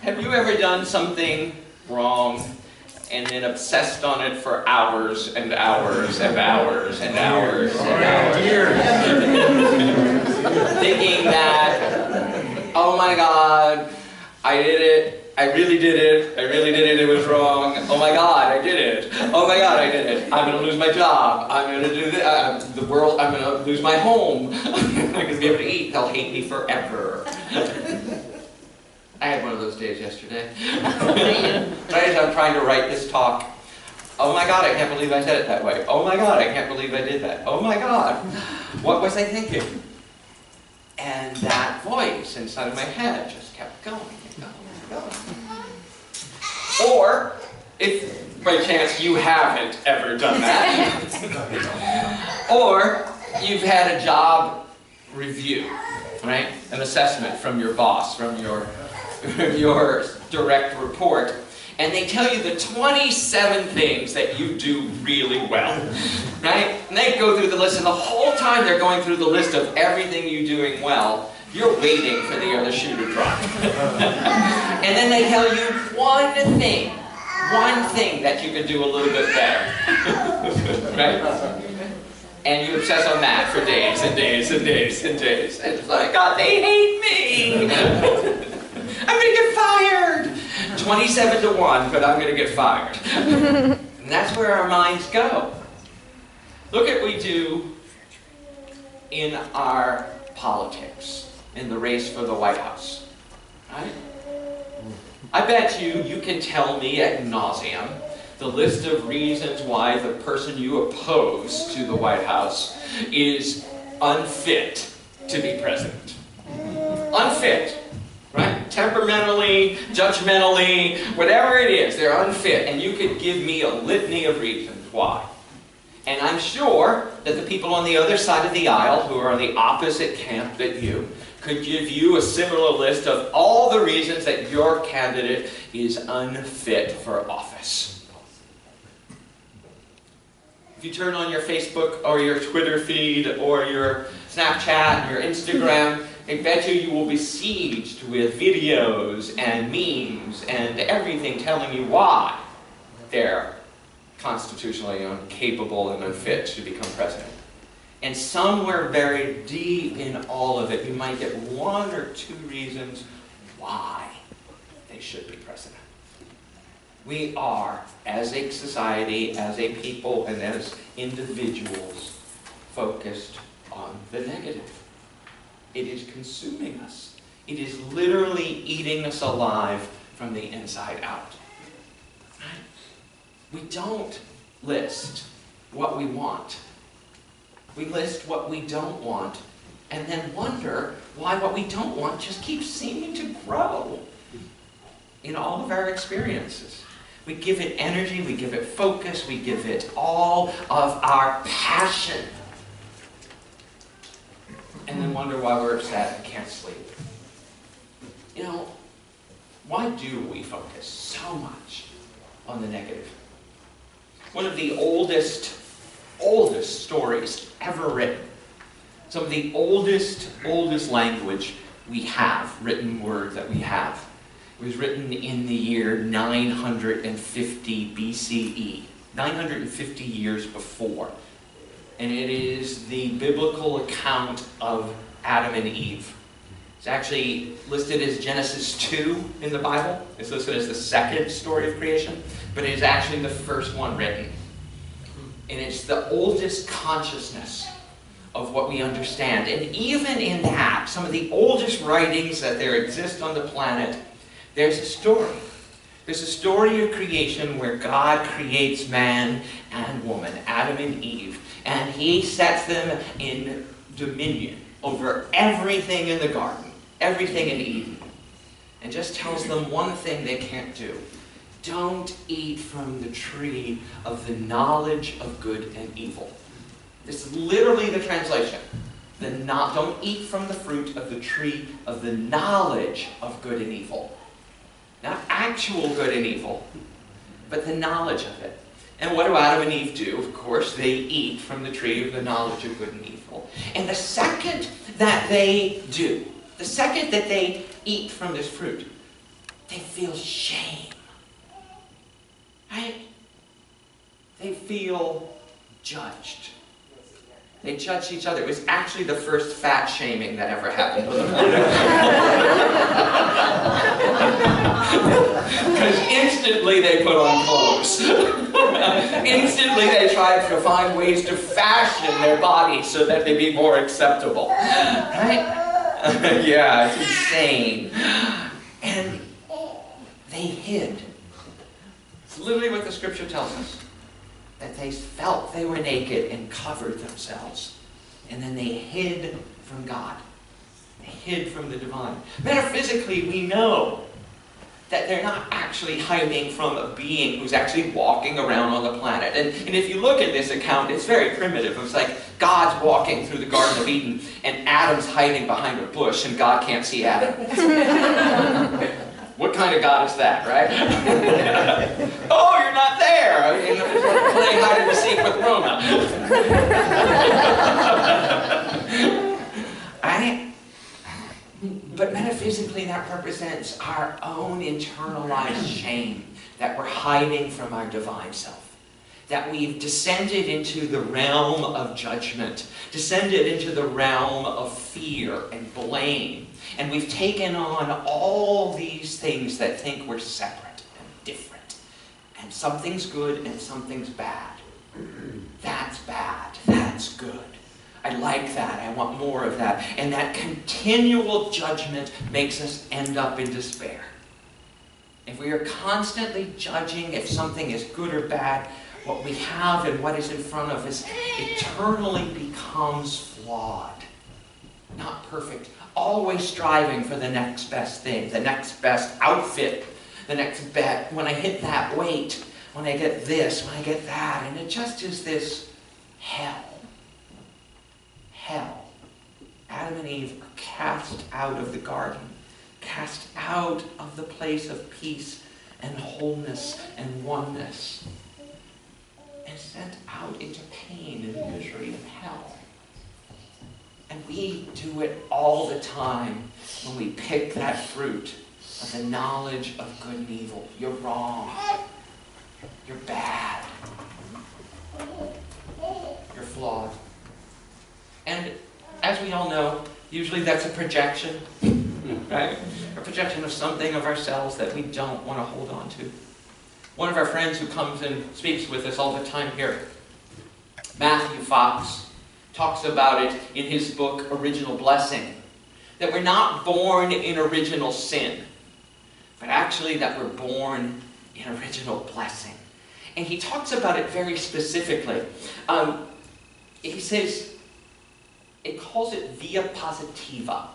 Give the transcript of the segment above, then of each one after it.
Have you ever done something wrong and then obsessed on it for hours and hours and hours and hours and hours? Thinking that, oh my God, I did it. I really did it. I really did it. It was wrong. Oh my God, I did it. Oh my God, I did it. I'm going to lose my job. I'm going to do this. The world. I'm going to lose my home. I'm not going to be able to eat. They'll hate me forever. I had one of those days yesterday. Right as I'm trying to write this talk. Oh my God, I can't believe I said it that way. Oh my God, I can't believe I did that. Oh my God, what was I thinking? And that voice inside of my head just kept going and going and going. Or, if by chance you haven't ever done that, or you've had a job review, right? An assessment from your boss, from your direct report, and they tell you the 27 things that you do really well, right? And they go through the list, and the whole time they're going through the list of everything you're doing well, you're waiting for the other shoe to drop. And then they tell you one thing that you could do a little bit better, right? And you obsess on that for days and days and days and days. And it's like, God, they hate me. I'm going to get fired. 27 to 1, but I'm going to get fired. And that's where our minds go. Look at what we do in our politics, in the race for the White House. Right? I bet you can tell me ad nauseum the list of reasons why the person you oppose to the White House is unfit to be president. Unfit. Right? Temperamentally, judgmentally, whatever it is, they're unfit. And you could give me a litany of reasons why. And I'm sure that the people on the other side of the aisle, who are on the opposite camp that you, could give you a similar list of all the reasons that your candidate is unfit for office. If you turn on your Facebook or your Twitter feed or your Snapchat, your Instagram, I bet you will be besieged with videos and memes and everything telling you why they're constitutionally incapable and unfit to become president. And somewhere very deep in all of it, you might get one or two reasons why they should be president. We are, as a society, as a people, and as individuals, focused on the negative. It is consuming us. It is literally eating us alive from the inside out. Right? We don't list what we want. We list what we don't want, and then wonder why what we don't want just keeps seeming to grow in all of our experiences. We give it energy, we give it focus, we give it all of our passion. And then wonder why we're upset and can't sleep. You know, why do we focus so much on the negative? One of the oldest stories ever written. Some of the oldest language we have, written word that we have. It was written in the year 950 BCE, 950 years before. And it is the biblical account of Adam and Eve. It's actually listed as Genesis 2 in the Bible. It's listed as the second story of creation, but it is actually the first one written. And it's the oldest consciousness of what we understand. And even in that, some of the oldest writings that there exist on the planet, there's a story. There's a story of creation where God creates man and woman, Adam and Eve, and He sets them in dominion over everything in the garden, everything in Eden, and just tells them one thing they can't do. Don't eat from the tree of the knowledge of good and evil. This is literally the translation. Don't eat from the fruit of the tree of the knowledge of good and evil. Not actual good and evil, but the knowledge of it. And what do Adam and Eve do? Of course, they eat from the tree of the knowledge of good and evil. And the second that they do, the second that they eat from this fruit, they feel shame. Right? They feel judged. They judged each other. It was actually the first fat shaming that ever happened on the planet. Because instantly they put on clothes. Instantly they tried to find ways to fashion their bodies so that they'd be more acceptable. Right? Yeah, it's insane. And they hid. It's literally what the scripture tells us. That they felt they were naked and covered themselves. And then they hid from God. They hid from the divine. Metaphysically, we know that they're not actually hiding from a being who's actually walking around on the planet. And if you look at this account, it's very primitive. It's like God's walking through the Garden of Eden, and Adam's hiding behind a bush, and God can't see Adam. What kind of God is that, right? Oh, you're not there! I mean, it's like playing hide and seek with Roma. But metaphysically, that represents our own internalized shame that we're hiding from our divine self. That we've descended into the realm of judgment, descended into the realm of fear and blame. And we've taken on all these things that think we're separate and different. And something's good and something's bad. That's bad. That's good. I like that. I want more of that. And that continual judgment makes us end up in despair. If we are constantly judging if something is good or bad, what we have and what is in front of us eternally becomes flawed. Not perfect. Always striving for the next best thing, the next best outfit, the next bet. When I hit that weight, when I get this, when I get that. And it just is this hell. Hell. Adam and Eve are cast out of the garden, cast out of the place of peace and wholeness and oneness, and sent out into pain and misery and hell. And we do it all the time when we pick that fruit of the knowledge of good and evil. You're wrong. You're bad. You're flawed. And as we all know, usually that's a projection, right? A projection of something of ourselves that we don't want to hold on to. One of our friends who comes and speaks with us all the time here, Matthew Fox, talks about it in his book, Original Blessing. That we're not born in original sin, but actually that we're born in original blessing. And he talks about it very specifically. He says, it calls it via positiva.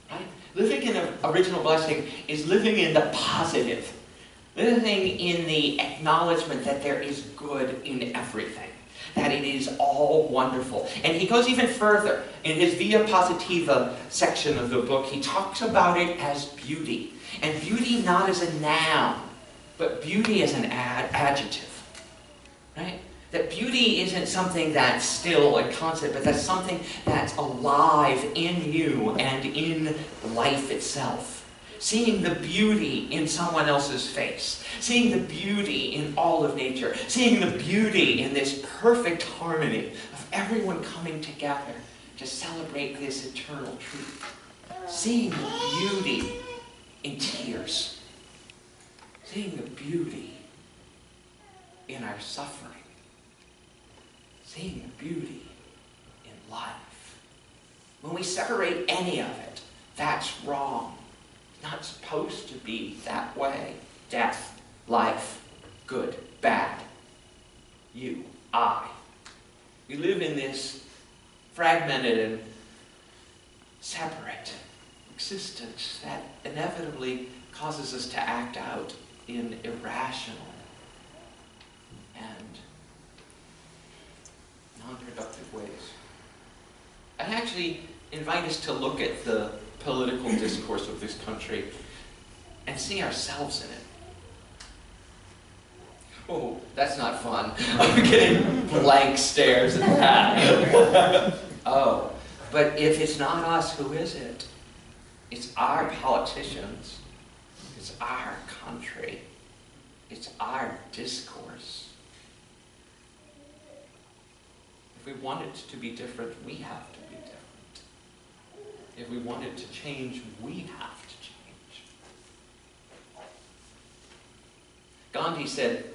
Right? Living in an original blessing is living in the positive. Living in the acknowledgement that there is good in everything. That it is all wonderful. And he goes even further. In his Via Positiva section of the book, he talks about it as beauty. And beauty not as a noun, but beauty as an adjective. Right? That beauty isn't something that's still a concept, but that's something that's alive in you and in life itself. Seeing the beauty in someone else's face. Seeing the beauty in all of nature. Seeing the beauty in this perfect harmony of everyone coming together to celebrate this eternal truth. Seeing the beauty in tears. Seeing the beauty in our suffering. Seeing the beauty in life. When we separate any of it, that's wrong. It's not supposed to be that way. Death, life, good, bad. You, I. We live in this fragmented and separate existence that inevitably causes us to act out in irrational and non-productive ways. I actually invite us to look at the political discourse of this country and see ourselves in it. Oh, that's not fun. I'm getting blank stares at that. Oh, but if it's not us, who is it? It's our politicians. It's our country. It's our discourse. If we want it to be different, we have to be different. If we want it to change, we have to change. Gandhi said,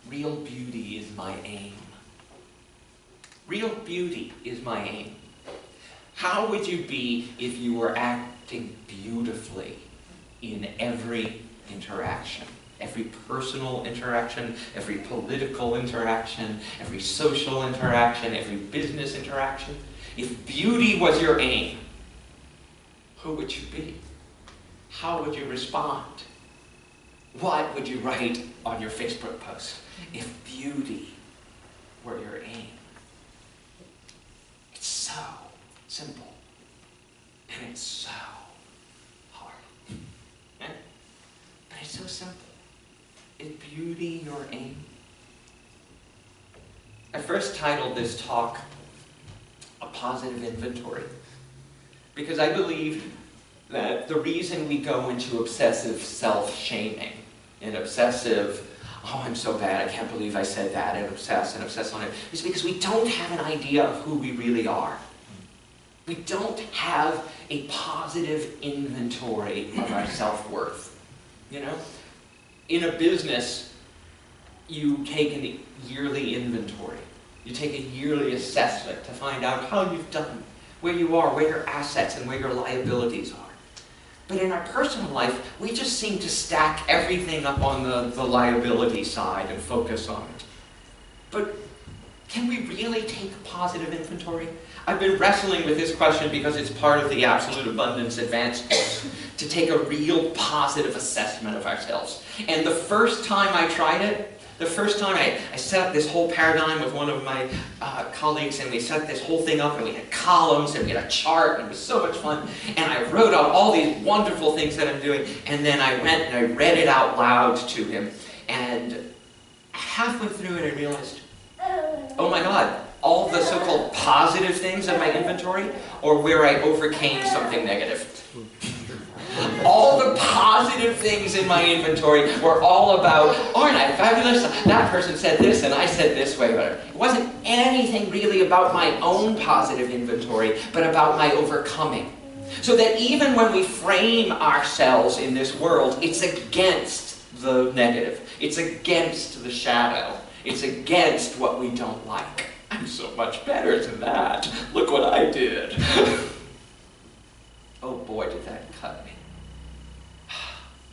"Real beauty is my aim." Real beauty is my aim. How would you be if you were acting beautifully in every interaction? Every personal interaction, every political interaction, every social interaction, every business interaction. If beauty was your aim, who would you be? How would you respond? What would you write on your Facebook post if beauty were your aim? It's so simple, and it's so hard. But it's so simple. Is beauty your aim? I first titled this talk A Positive Inventory because I believe that the reason we go into obsessive self-shaming and obsessive, oh, I'm so bad, I can't believe I said that, and obsess on it, is because we don't have an idea of who we really are. We don't have a positive inventory of our self-worth. You know? In a business, you take a yearly inventory. You take a yearly assessment to find out how you've done, where you are, where your assets and where your liabilities are. But in our personal life, we just seem to stack everything up on the liability side and focus on it. But can we really take a positive inventory? I've been wrestling with this question because it's part of the Absolute Abundance Advanced course, to take a real positive assessment of ourselves. And the first time I tried it, the first time I set up this whole paradigm with one of my colleagues, and we set this whole thing up, and we had columns, and we had a chart, and it was so much fun. And I wrote out all these wonderful things that I'm doing, and then I went and I read it out loud to him. And halfway through it, I realized, oh my God, all the so-called positive things in my inventory are where I overcame something negative. All the positive things in my inventory were all about, aren't I fabulous? That person said this and I said this way. But it wasn't anything really about my own positive inventory, but about my overcoming. So that even when we frame ourselves in this world, it's against the negative. It's against the shadow. It's against what we don't like. I'm so much better than that. Look what I did. Oh boy, did that cut me.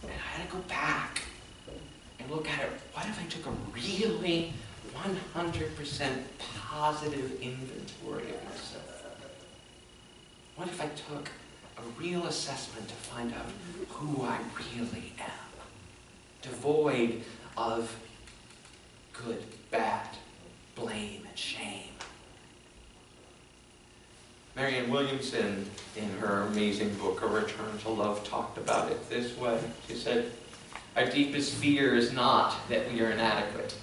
And I had to go back and look at it. What if I took a really 100% positive inventory of myself? What if I took a real assessment to find out who I really am? Devoid of good, bad, blame, and shame. Marianne Williamson, in her amazing book, A Return to Love, talked about it this way. She said, our deepest fear is not that we are inadequate.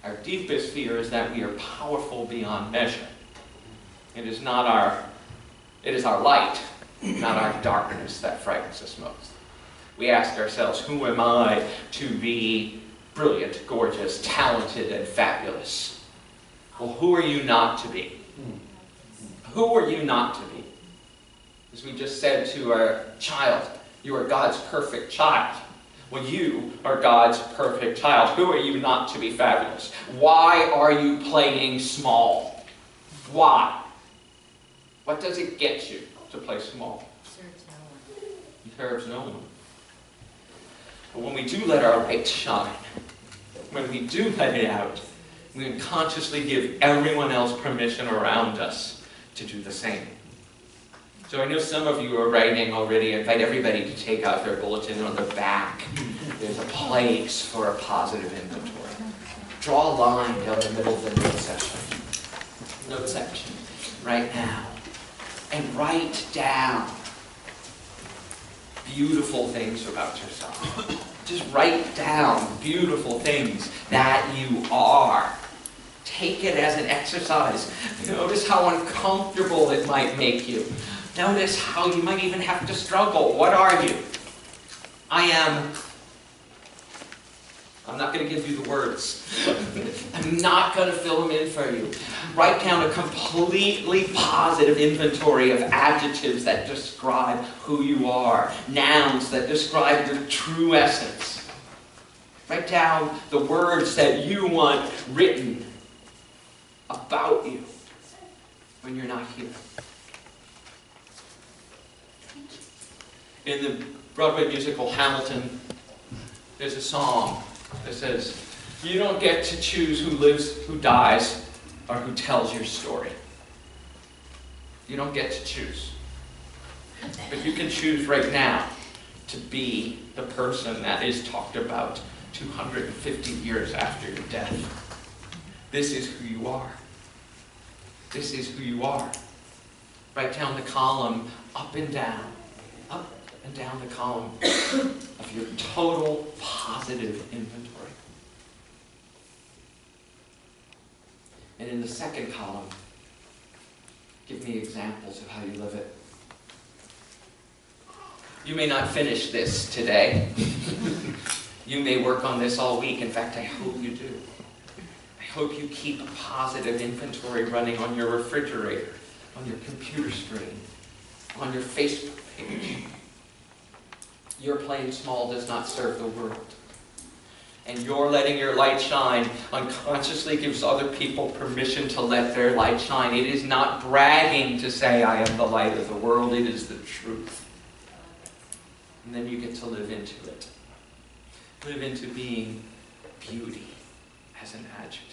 Our deepest fear is that we are powerful beyond measure. It is our light, not our darkness, that frightens us most. We ask ourselves, who am I to be brilliant, gorgeous, talented, and fabulous? Well, who are you not to be? Who are you not to be? As we just said to our child, you are God's perfect child. Well, you are God's perfect child. Who are you not to be fabulous? Why are you playing small? Why? What does it get you to play small? Serves no one. It serves no one. But when we do let our light shine, when we do let it out, we unconsciously give everyone else permission around us to do the same. So I know some of you are writing already. I invite everybody to take out their bulletin on the back. There's a place for a positive inventory. Draw a line down the middle of the note section right now. And write down beautiful things about yourself. Just write down beautiful things that you are. Take it as an exercise. Notice how uncomfortable it might make you. Notice how you might even have to struggle. What are you? I'm not going to give you the words. I'm not going to fill them in for you. Write down a completely positive inventory of adjectives that describe who you are. Nouns that describe your true essence. Write down the words that you want written about you when you're not here. In the Broadway musical Hamilton, there's a song that says, "You don't get to choose who lives, who dies, or who tells your story." You don't get to choose. But you can choose right now to be the person that is talked about 250 years after your death. This is who you are. This is who you are. Write down the column up and down the column of your total positive inventory. And in the second column, give me examples of how you live it. You may not finish this today. You may work on this all week. In fact, I hope you do. I hope you keep a positive inventory running on your refrigerator, on your computer screen, on your Facebook page. Your playing small does not serve the world. And your letting your light shine unconsciously gives other people permission to let their light shine. It is not bragging to say, "I am the light of the world." It is the truth. And then you get to live into it. Live into being beauty as an adjective.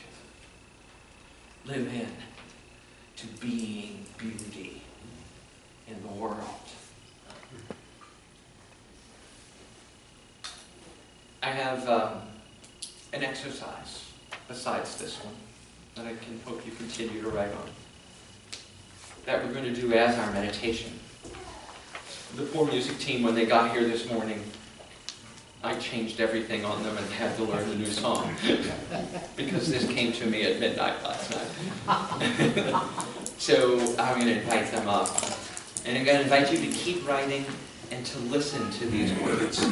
Live in to being beauty in the world. I have an exercise besides this one that I can hope you continue to write on, that we're going to do as our meditation. The poor music team, when they got here this morning, I changed everything on them and had to learn a new song because this came to me at midnight last night. So I'm going to invite them up, and I'm going to invite you to keep writing and to listen to these words.